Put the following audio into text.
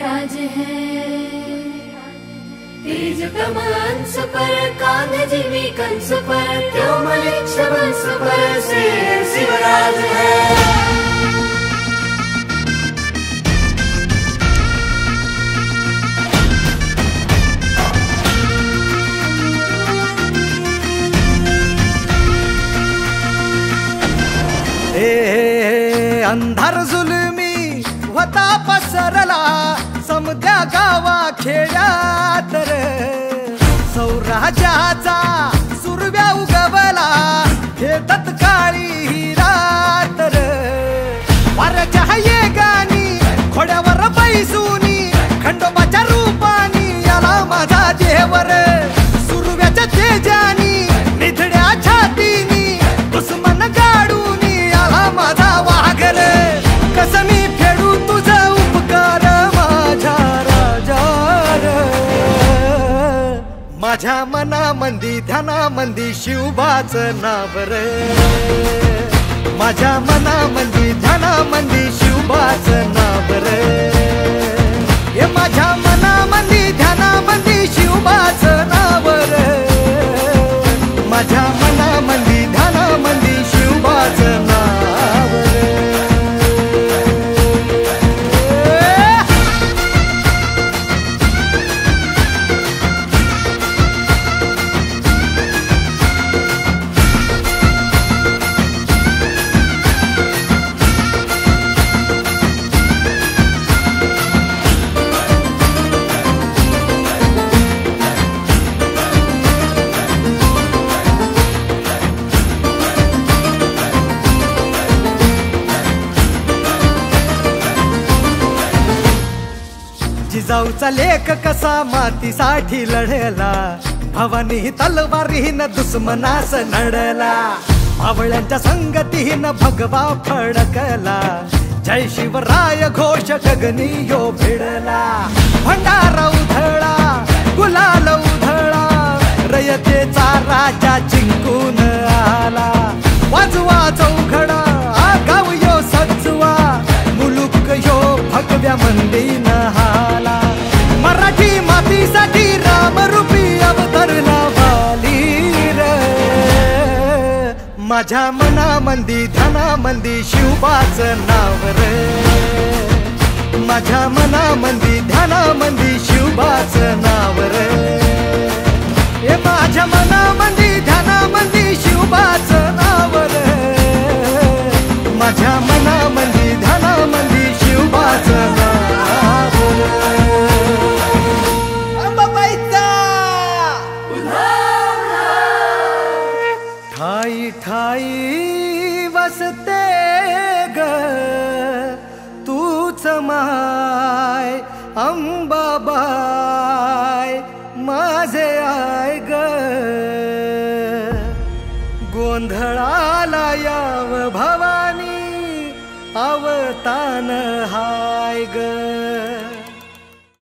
राज है। तेज कमंस पर कांध जीवी कंस पर त्यों मलिक्ष वंश पर से शिवराज है। अंधार जुलमी होता पसरला समद्या गावा खेड्यात रे, सौराज्याचा सुरव्या उगवला हे तत्काळी रात रे। वाऱ्याच्या येगानी खोड्यावर बैसूनी खंडोबाच्या रूपानी आला माझा देवर, सुरव्याच्या तेजानी निधड्या छातीनी दुश्मन गाडूनी आला माझा वाघर। कसं मी फेडू तुझा उपकार माझ्या राजा रे, माझ्या मनामंदी ध्यानामंदी शिवबाचं नाव रे, माझ्या मनामंदी ध्यानामंदी शिवबाचं नाव रे। हे माझ्या मनामंदी ध्यानामंदी शिवबाचं नाव रे, माझ्या मनामंदी ध्यानामंदी शिवबाचं नाव रे। जिजाऊचा लेख कसा मातीसाठी लढला, भवानी तलवारीन दुश्मनास नडला, मावळ्यांच्या संगतीन भगवा फडकला, जय शिवराय घोष गगनी यो भिडला। भंडारा उधळा गुलाल उधळा रयतेचा राजा जिंकून आला, वाजवा चौघडा गाव यो सजवा मुलुक यो भगव्या मंदीन हाला। मराठी मातीसाठी रामरूपी अवतरला वाली रे, माझ्या मनामंदी ध्यानामंदी शिवबाचं नाव रे, माझ्या मनामंदी ध्यानामंदी शिवबाचं नाव रे। हे माझ्या मनामंदी ध्यानामंदी शिवबाचं नाव रे, माझ्या मनामंदी ध्यानामंदी शिवबाचं नाव रे। अंबाबाईचा ठाई ठाई वसते ग तूच माय अंबाबाई माझे आय ग, गोंधळाला याव भवानी अवतान हाय ग।